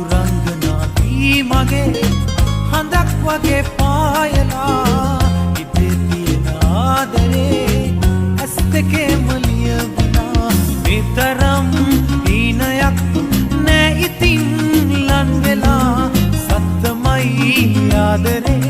රංගනාදී මගේ හඳක් වගේ පායලා ඉතේ තියෙන ආදරේ ඇස් දෙකේම ලියවුණා මේ තරම් දීනයක් නෑ ඉතින් ලන් වෙලා සත්තමයි ආදරේ